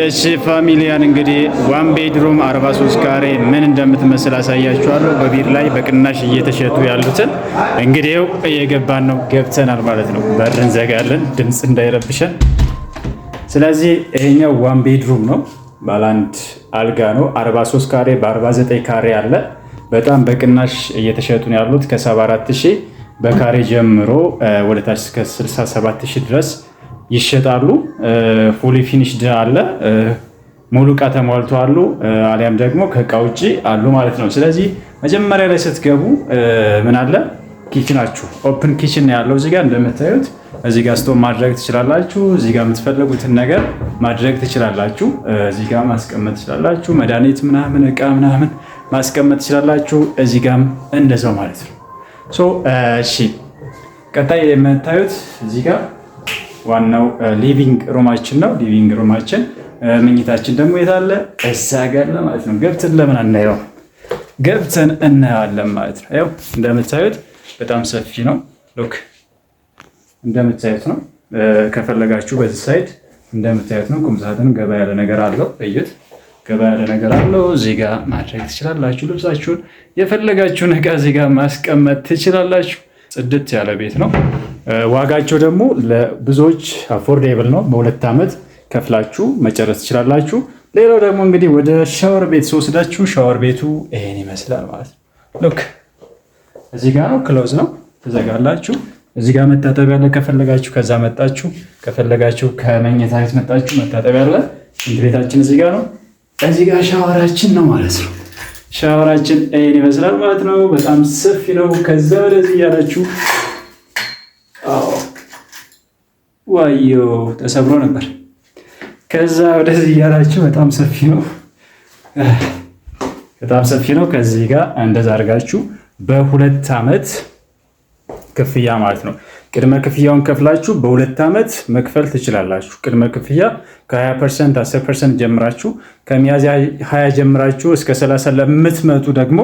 እሺ ፋሚሊያን እንግዲህ ዋን ቤድሩም 43 ካሬ ምን እንደምትመስል አሳያችኋለሁ። በቢር ላይ በቅናሽ እየተሸጡ ያሉትን እንግዲህ እየገባን ነው፣ ገብተናል ማለት ነው። በር እንዘጋለን ድምፅ እንዳይረብሸን። ስለዚህ ይሄኛው ዋን ቤድሩም ነው፣ ባለ አንድ አልጋ ነው። 43 ካሬ በ49 ካሬ አለ። በጣም በቅናሽ እየተሸጡ ነው ያሉት ከ74000 በካሬ ጀምሮ ወደ ታች እስከ 67000 ድረስ ይሸጣሉ። ፉሊ ፊኒሽድ አለ፣ ሙሉ እቃ ተሟልቶ አሉ፣ አሊያም ደግሞ ከእቃ ውጭ አሉ ማለት ነው። ስለዚህ መጀመሪያ ላይ ስትገቡ ምን አለ? ኪችናችሁ ኦፕን ኪችን ያለው እዚጋ እንደምታዩት እዚጋ ስቶቭ ማድረግ ትችላላችሁ። እዚጋ የምትፈልጉትን ነገር ማድረግ ትችላላችሁ። እዚጋ ማስቀመጥ ትችላላችሁ። መድኃኒት ምናምን እቃ ምናምን ማስቀመጥ ትችላላችሁ። እዚጋም እንደዛው ማለት ነው። እሺ ቀጣይ የምታዩት እዚጋ ዋናው ሊቪንግ ሩማችን ነው። ሊቪንግ ሩማችን መኝታችን ደግሞ የታለ? እዛ ጋር ማለት ነው። ገብተን ለምን አናየው? ገብተን እናየዋለን ማለት ነው። ያው እንደምታዩት በጣም ሰፊ ነው። ሉክ እንደምታዩት ነው። ከፈለጋችሁ በዚህ ሳይድ እንደምታዩት ነው። ቁምሳጥን ገባ ያለ ነገር አለው። እዩት፣ ገባ ያለ ነገር አለው። እዚህ ጋር ማድረግ ትችላላችሁ። ልብሳችሁን የፈለጋችሁን እቃ እዚህ ጋር ማስቀመጥ ትችላላችሁ። ጽድት ያለ ቤት ነው። ዋጋቸው ደግሞ ለብዙዎች አፎርዴብል ነው። በ2 ዓመት ከፍላችሁ መጨረስ ትችላላችሁ። ሌላው ደግሞ እንግዲህ ወደ ሻወር ቤት ስወስዳችሁ ሻወር ቤቱ ይሄን ይመስላል ማለት ነው። ሉክ እዚህ ጋር ነው፣ ክሎዝ ነው፣ ትዘጋላችሁ። እዚህ ጋር መታጠቢያ አለ ከፈለጋችሁ፣ ከዛ መጣችሁ ከፈለጋችሁ ከመኝታ ቤት መጣችሁ መታጠቢያ አለ። ሽንት ቤታችን እዚህ ጋር ነው። እዚህ ጋር ሻወራችን ነው ማለት ነው። ሻወራችን ይሄን ይመስላል ማለት ነው። በጣም ሰፊ ነው። ከዛ ወደዚህ እያላችሁ ዋዮ ተሰብሮ ነበር። ከዛ ወደዚህ እያላችሁ በጣም ሰፊ ነው። በጣም ሰፊ ነው። ከዚህ ጋር እንደዛ አድርጋችሁ በ2 ዓመት ክፍያ ማለት ነው። ቅድመ ክፍያውን ከፍላችሁ በ2 ዓመት መክፈል ትችላላችሁ። ቅድመ ክፍያ ከ20% 10% ጀምራችሁ ከሚያዝያ 20 ጀምራችሁ እስከ 30 ለምትመጡ ደግሞ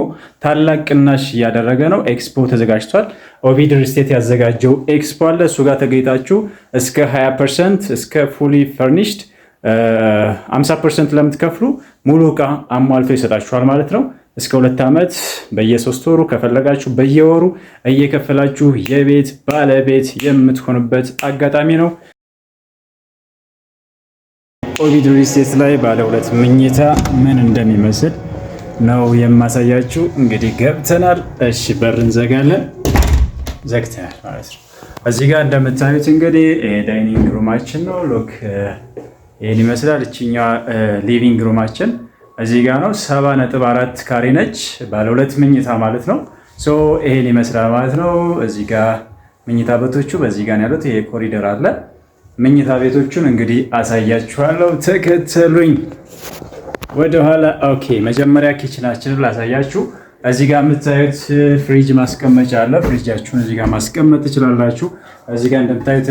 ታላቅ ቅናሽ እያደረገ ነው። ኤክስፖ ተዘጋጅቷል። ኦቪድ ሪል ስቴት ያዘጋጀው ኤክስፖ አለ። እሱ ጋር ተገኝታችሁ እስከ 20% እስከ ፉሊ ፈርኒሽድ 50% ለምትከፍሉ ሙሉ እቃ አሟልቶ ይሰጣችኋል ማለት ነው። እስከ 2 ዓመት በየ3 ወሩ ከፈለጋችሁ በየወሩ እየከፈላችሁ የቤት ባለቤት የምትሆኑበት አጋጣሚ ነው። ኦቪድ ሪል ስቴት ላይ ባለ 2 መኝታ ምን እንደሚመስል ነው የማሳያችሁ። እንግዲህ ገብተናል። እሺ በር እንዘጋለን። ዘግተናል ማለት ነው። እዚህ ጋር እንደምታዩት እንግዲህ ዳይኒንግ ሩማችን ነው። ሎክ ይሄን ይመስላል። እቺኛዋ ሊቪንግ ሩማችን እዚህ ጋር ነው። 7.4 ካሬ ነች። ባለ 2 መኝታ ማለት ነው። ይሄን ይመስላል ማለት ነው። እዚህ ጋር መኝታ ቤቶቹ በዚህ ጋር ያሉት። ይሄ ኮሪደር አለ። መኝታ ቤቶቹን እንግዲህ አሳያችኋለሁ። ተከተሉኝ ወደኋላ። ኦኬ መጀመሪያ ኪችናችንን ላሳያችሁ። እዚህ ጋር የምታዩት ፍሪጅ ማስቀመጫ አለ። ፍሪጃችሁን እዚህ ጋር ማስቀመጥ ትችላላችሁ። እዚህ ጋር እንደምታዩት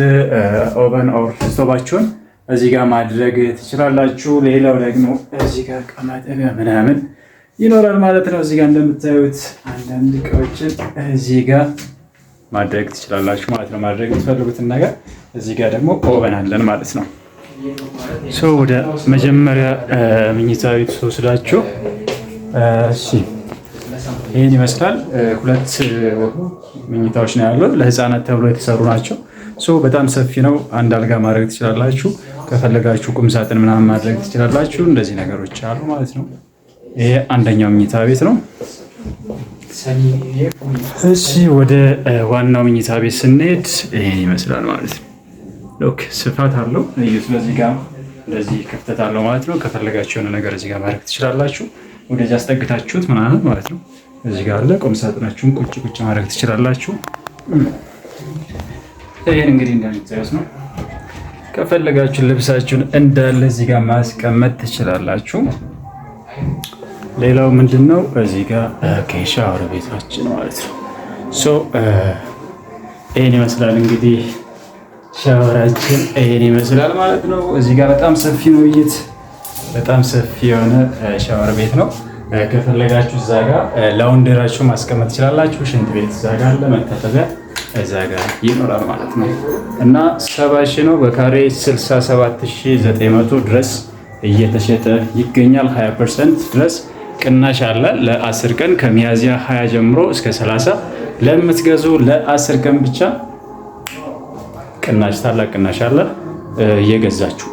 ኦቨን ኦር ስቶቫችሁን እዚህ ጋር ማድረግ ትችላላችሁ። ሌላው ደግሞ እዚህ ጋር ዕቃ ማጠቢያ ምናምን ይኖራል ማለት ነው። እዚህ ጋር እንደምታዩት አንዳንድ እቃዎችን እዚህ ጋር ማድረግ ትችላላችሁ ማለት ነው። ማድረግ የምትፈልጉትን ነገር እዚህ ጋር ደግሞ ኦቨን አለን ማለት ነው። ወደ መጀመሪያ መኝታ ቤት ወስዳችሁ እሺ ይህን ይመስላል። 2 መኝታዎች ነው ያለው። ለህፃናት ተብሎ የተሰሩ ናቸው። በጣም ሰፊ ነው። አንድ አልጋ ማድረግ ትችላላችሁ። ከፈለጋችሁ ቁም ሳጥን ምናምን ማድረግ ትችላላችሁ። እንደዚህ ነገሮች አሉ ማለት ነው። ይሄ አንደኛው መኝታ ቤት ነው። እሺ ወደ ዋናው መኝታ ቤት ስንሄድ ይሄን ይመስላል ማለት ነው። ሎክ ስፋት አለው። ስለዚህ ጋር እንደዚህ ክፍተት አለው ማለት ነው። ከፈለጋችሁ የሆነ ነገር እዚህ ጋር ማድረግ ትችላላችሁ። ወደዚህ አስጠግታችሁት ምናምን ማለት ነው። እዚህ ጋር አለ። ቁም ሳጥናችሁን ቁጭ ማድረግ ትችላላችሁ። ይሄን እንግዲህ እንደምታዩት ነው። ከፈለጋችሁ ልብሳችሁን እንዳለ እዚህ ጋር ማስቀመጥ ትችላላችሁ። ሌላው ምንድነው? እዚህ ጋር ሻወር ቤታችን ማለት ነው። ይሄን ይመስላል እንግዲህ ሻወራችን ይሄን ይመስላል ማለት ነው። እዚህ ጋር በጣም ሰፊ ነው። በጣም ሰፊ የሆነ ሻወር ቤት ነው። ከፈለጋችሁ እዛ ጋር ላውንደራችሁ ማስቀመጥ ትችላላችሁ። ሽንት ቤት እዛ ጋር አለ። መታጠቢያ እዛ ጋር ይኖራል ማለት ነው እና 70 ሺህ ነው። በካሬ 67900 ድረስ እየተሸጠ ይገኛል። 20% ድረስ ቅናሽ አለ ለ10 ቀን ከሚያዝያ 20 ጀምሮ እስከ 30 ለምትገዙ ለ10 ቀን ብቻ ቅናሽ ታላቅ ቅናሽ አለ። እየገዛችሁ